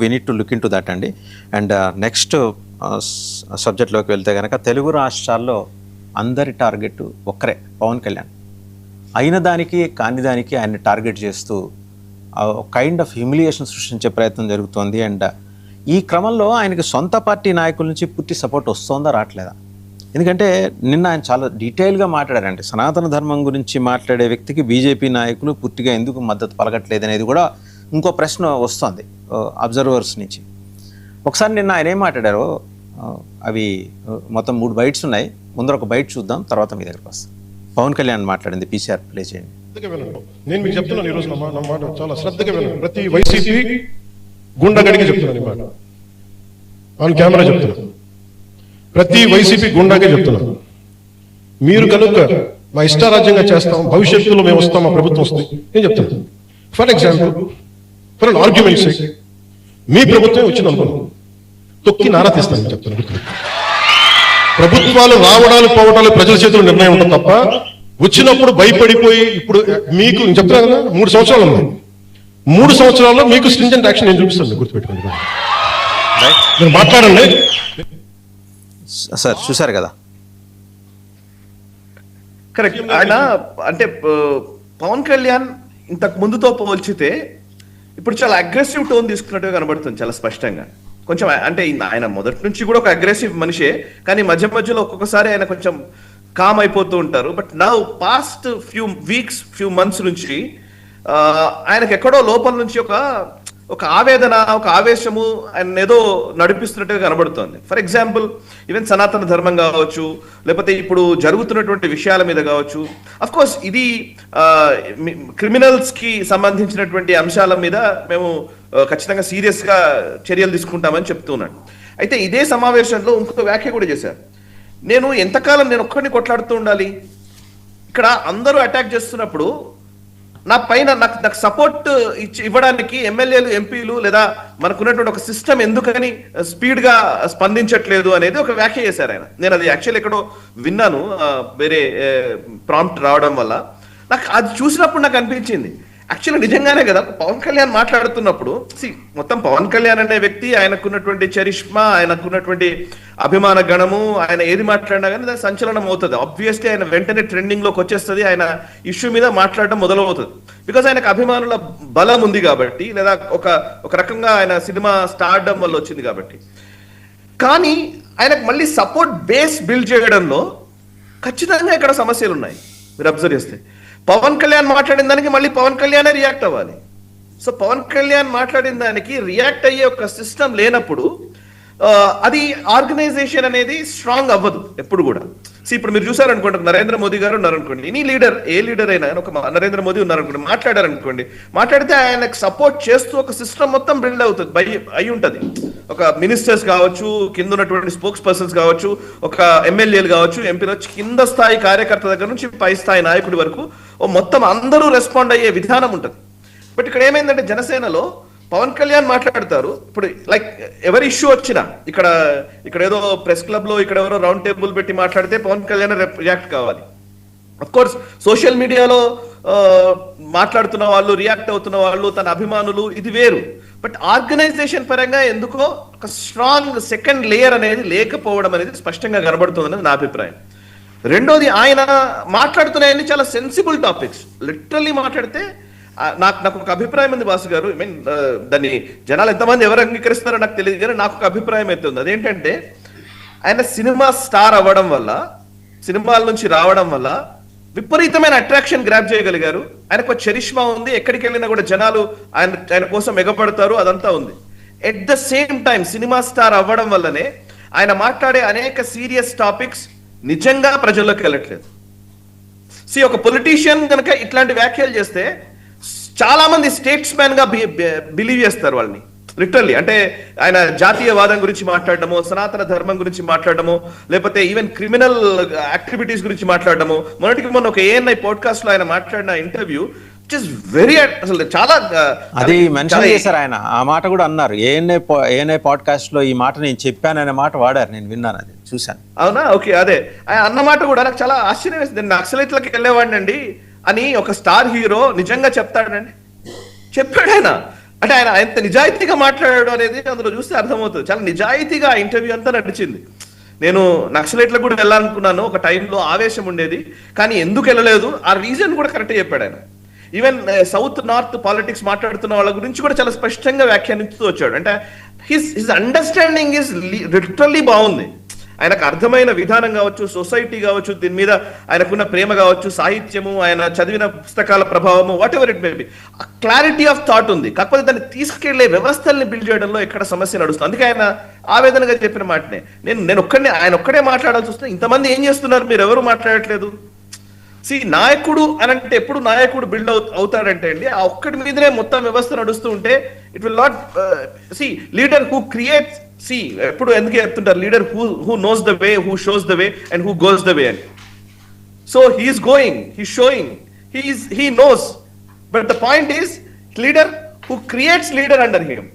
we need to look into that అండి. And next సబ్జెక్ట్లోకి వెళ్తే కనుక తెలుగు రాష్ట్రాల్లో అందరి టార్గెట్ ఒక్కరే, పవన్ కళ్యాణ్. అయిన దానికి కాని దానికి ఆయన్ని టార్గెట్ చేస్తూ కైండ్ ఆఫ్ హ్యూమిలియేషన్ సృష్టించే ప్రయత్నం జరుగుతోంది. అండ్ ఈ క్రమంలో ఆయనకి సొంత పార్టీ నాయకుల నుంచి పూర్తి సపోర్ట్ వస్తుందా రావట్లేదా? ఎందుకంటే నిన్న ఆయన చాలా డీటెయిల్గా మాట్లాడారండి. సనాతన ధర్మం గురించి మాట్లాడే వ్యక్తికి బీజేపీ నాయకులు పూర్తిగా ఎందుకు మద్దతు పలకట్లేదు అనేది కూడా ఇంకో ప్రశ్న వస్తుంది అబ్జర్వర్స్ నుంచి. ఒకసారి నిన్న ఆయన ఏం మాట్లాడారో అవి మొత్తం 3 బైట్స్ ఉన్నాయి. ముందర ఒక బైట్ చూద్దాం, తర్వాత మీ దగ్గరకు వస్తాం. పవన్ కళ్యాణ్ మాట్లాడింది పీసీఆర్ ప్లే చేయండి. నేను మీకు చెప్తున్నాను ఈరోజు నా మాట చాలా శ్రద్ధగా వినండి. ప్రతి వైసీపీ గుండాగడికి చెప్తున్నాను ఈ మాట, ఆన్ కెమెరా చెప్తున్నాను. ప్రతి వైసీపీ గుండాగే చెప్తున్నాను, మీరు కనుక మా ఇష్టారాజ్యంగా చేస్తాం, భవిష్యత్తులో మేము వస్తాం, మా ప్రభుత్వం వస్తుంది నేను చెప్తాను. For example, for an argument sake మీ ప్రభుత్వం వచ్చింది అనుకున్నాం, తొక్కి నారా తీస్తాను చెప్తాను. ప్రభుత్వాలు రావడాలు పోవడాలు ప్రజల చేతుల్లో నిర్ణయం ఉంటుంది తప్ప వచ్చినప్పుడు భయపడిపోయి, ఇప్పుడు మీకు చెప్తున్నా కదా 3 సంవత్సరాలు ఉన్నాయి, 3 సంవత్సరాల్లో మీకు స్ట్రింజెంట్ యాక్షన్ నేను చూపిస్తాను, గుర్తుపెట్టుకోండి. మీరు మాట్లాడండి సార్. చూశారు కదా, కరెక్ట్. ఆయన అంటే పవన్ కళ్యాణ్ ఇంతకు ముందుతో పోల్చితే ఇప్పుడు చాలా అగ్రెసివ్ టోన్ తీసుకున్నట్టుగా కనబడుతుంది, చాలా స్పష్టంగా. కొంచెం అంటే ఆయన మొదటి నుంచి కూడా ఒక అగ్రెసివ్ మనిషే, కానీ మధ్య మధ్యలో ఒక్కొక్కసారి ఆయన కొంచెం కామ్ అయిపోతూ ఉంటారు. But now past few weeks few months నుంచి ఆయనకు ఎక్కడో లోపల నుంచి ఒక ఆవేదన, ఒక ఆవేశము ఆయన ఏదో నడిపిస్తున్నట్టుగా కనబడుతోంది. ఫర్ ఎగ్జాంపుల్, ఈవెన్ సనాతన ధర్మం కావచ్చు, లేకపోతే ఇప్పుడు జరుగుతున్నటువంటి విషయాల మీద కావచ్చు. అఫ్ కోర్స్ ఇది క్రిమినల్స్ కి సంబంధించినటువంటి అంశాల మీద మేము ఖచ్చితంగా సీరియస్ గా చర్యలు తీసుకుంటామని చెప్తున్నాను. అయితే ఇదే సమావేశంలో ఇంకొక వ్యాఖ్య కూడా చేశారు. నేను ఎంతకాలం నేను ఒక్కడిని కొట్లాడుతూ ఉండాలి, ఇక్కడ అందరూ అటాక్ చేస్తున్నప్పుడు నా పైన నాకు సపోర్ట్ ఇవ్వడానికి ఎమ్మెల్యేలు, ఎంపీలు లేదా మనకున్నటువంటి ఒక సిస్టమ్ ఎందుకని స్పీడ్ గా స్పందించట్లేదు అనేది ఒక వ్యాఖ్య చేశారు ఆయన. నేను అది యాక్చువల్లీ ఎక్కడో విన్నాను, వేరే ప్రాంప్ట్ రావడం వల్ల. నాకు అది చూసినప్పుడు నాకు అనిపించింది, యాక్చువల్లీ నిజంగానే కదా పవన్ కళ్యాణ్ మాట్లాడుతున్నప్పుడు. మొత్తం పవన్ కళ్యాణ్ అనే వ్యక్తి, ఆయనకున్నటువంటి చరిష్మా, ఆయనకున్నటువంటి అభిమాన గణము, ఆయన ఏది మాట్లాడినా కానీ దాని సంచలనం అవుతుంది. ఆబ్వియస్లీ ఆయన వెంటనే ట్రెండింగ్ లోకి వచ్చేస్తుంది, ఆయన ఇష్యూ మీద మాట్లాడడం మొదలవుతుంది. బికాజ్ ఆయనకు అభిమానుల బలం ఉంది కాబట్టి, లేదా ఒక రకంగా ఆయన సినిమా స్టార్డమ్ వల్ల వచ్చింది కాబట్టి. కానీ ఆయనకు మళ్ళీ సపోర్ట్ బేస్ బిల్డ్ చేయడంలో ఖచ్చితంగా ఇక్కడ సమస్యలు ఉన్నాయి. మీరు అబ్జర్వ్ చేస్తే పవన్ కళ్యాణ్ మాట్లాడిన దానికి మళ్ళీ పవన్ కళ్యాణే రియాక్ట్ అవ్వాలి. సో పవన్ కళ్యాణ్ మాట్లాడిన దానికి రియాక్ట్ అయ్యే ఒక సిస్టమ్ లేనప్పుడు అది ఆర్గనైజేషన్ అనేది స్ట్రాంగ్ అవ్వదు ఎప్పుడు కూడా. ఇప్పుడు మీరు చూసారనుకోండి, నరేంద్ర మోదీ గారు ఉన్నారనుకోండి, ఎనీ లీడర్, ఏ లీడర్ అయినా, ఒక నరేంద్ర మోదీ ఉన్నారనుకోండి, మాట్లాడారనుకోండి, మాట్లాడితే ఆయనకు సపోర్ట్ చేస్తూ ఒక సిస్టమ్ మొత్తం బిల్డ్ అవుతుంది, అయి ఉంటుంది. ఒక మినిస్టర్స్ కావచ్చు, కింద ఉన్నటువంటి స్పోక్స్ పర్సన్స్ కావచ్చు, ఒక ఎమ్మెల్యేలు కావచ్చు, ఎంపీలు, కింద స్థాయి కార్యకర్త దగ్గర నుంచి పై స్థాయి నాయకుడి వరకు మొత్తం అందరూ రెస్పాండ్ అయ్యే విధానం ఉంటుంది. బట్ ఇక్కడ ఏమైందంటే జనసేనలో పవన్ కళ్యాణ్ మాట్లాడతారు, ఇప్పుడు లైక్ ఎవరి ఇష్యూ వచ్చినా, ఇక్కడ ఏదో ప్రెస్ క్లబ్ లో ఇక్కడ ఎవరో రౌండ్ టేబుల్ పెట్టి మాట్లాడితే పవన్ కళ్యాణ్ రియాక్ట్ కావాలి. అఫ్ కోర్స్ సోషల్ మీడియాలో మాట్లాడుతున్న వాళ్ళు, రియాక్ట్ అవుతున్న వాళ్ళు, తన అభిమానులు, ఇది వేరు. బట్ ఆర్గనైజేషన్ పరంగా ఎందుకో ఒక స్ట్రాంగ్ సెకండ్ లేయర్ అనేది లేకపోవడం అనేది స్పష్టంగా కనబడుతుంది అనేది నా అభిప్రాయం. రెండోది, ఆయన మాట్లాడుతున్నాయని చాలా సెన్సిబుల్ టాపిక్స్, లిటరల్లీ మాట్లాడితే నాకు ఒక అభిప్రాయం ఉంది బాసు గారు. ఐ మీన్ దాన్ని జనాలు ఎంతమంది ఎవరు అంగీకరిస్తారో నాకు తెలియదు, కానీ నాకు ఒక అభిప్రాయం అయితే ఉంది. అదేంటంటే ఆయన సినిమా స్టార్ అవ్వడం వల్ల, సినిమాల నుంచి రావడం వల్ల విపరీతమైన అట్రాక్షన్ గ్రాప్ చేయగలిగారు. ఆయనకు ఒక చరిష్మా ఉంది, ఎక్కడికి వెళ్ళినా కూడా జనాలు ఆయన కోసం ఎగపడతారు, అదంతా ఉంది. At the same time cinema star అవ్వడం వల్లనే ఆయన మాట్లాడే అనేక సీరియస్ టాపిక్స్ నిజంగా ప్రజల్లోకి వెళ్ళట్లేదు. ఒక పొలిటీషియన్ కనుక ఇట్లాంటి వ్యాఖ్యలు చేస్తే చాలా మంది స్టేట్స్ మ్యాన్ గా బిలీవ్ చేస్తారు వాళ్ళని, లిటరల్లీ. అంటే ఆయన జాతీయవాదం గురించి మాట్లాడడము, సనాతన ధర్మం గురించి మాట్లాడడము, లేకపోతే ఈవెన్ క్రిమినల్ యాక్టివిటీస్ గురించి మాట్లాడడము. మొన్న ఒక ఏఎన్ఐ పాడ్కాస్ట్ లో ఆయన మాట్లాడిన ఇంటర్వ్యూ వెరీ, అసలు చాలా అది మెన్షన్ చేశారు ఆయన. ఆ మాట కూడా అన్నారు, ఏఎన్ఐ పాడ్కాస్ట్ లో ఈ మాట నేను చెప్పాను అనే మాట వాడారు, నేను విన్నాను, అది చూశాను. అవునా? ఓకే. అదే ఆయన అన్నమాట కూడా నాకు చాలా ఆశ్చర్యం వేసింది. నేను నక్సలైట్లకి వెళ్ళేవాడిని అండి అని ఒక స్టార్ హీరో నిజంగా చెప్తాడండి, చెప్పాడు ఆయన. అంటే ఆయన ఎంత నిజాయితీగా మాట్లాడాడు అనేది అందులో చూస్తే అర్థమవుతుంది. చాలా నిజాయితీగా ఆ ఇంటర్వ్యూ అంతా నడిచింది. నేను నక్సలైట్లకు కూడా వెళ్ళాలనుకున్నాను, ఒక టైంలో ఆవేశం ఉండేది, కానీ ఎందుకు వెళ్ళలేదు ఆ రీజన్ కూడా కరెక్ట్ చెప్పాడు ఆయన. ఈవెన్ సౌత్ నార్త్ పాలిటిక్స్ మాట్లాడుతున్న వాళ్ళ గురించి కూడా చాలా స్పష్టంగా వ్యాఖ్యానిస్తూ వచ్చాడు. అంటే హిస్ అండర్స్టాండింగ్ ఇస్ లిటరల్లీ బాగుంది. ఆయనకు అర్థమైన విధానం కావచ్చు, సొసైటీ కావచ్చు, దీని మీద ఆయనకున్న ప్రేమ కావచ్చు, సాహిత్యము, ఆయన చదివిన పుస్తకాల ప్రభావము, what ever it may be, clarity of thought ఉంది. కాకపోతే దాన్ని తీసుకెళ్లే వ్యవస్థల్ని బిల్డ్ చేయడంలో ఎక్కడ సమస్య నడుస్తుంది. అందుకే ఆయన ఆవేదనగా చెప్పిన మాటనే ఆయన ఒక్కడే మాట్లాడాల్సి వస్తే ఇంతమంది ఏం చేస్తున్నారు, మీరు ఎవరు మాట్లాడట్లేదు. నాయకుడు అని అంటే ఎప్పుడు నాయకుడు బిల్డ్ అవుతాడంటే అండి, ఆ ఒక్కడి మీదనే మొత్తం వ్యవస్థ నడుస్తూ ఉంటే it will not leader who creates. ఎప్పుడు ఎందుకు చెప్తుంటారు, leader who knows the way, who shows the way and who goes the way అని. So he's going, he's showing, he knows, but the point is leader who creates leader under him.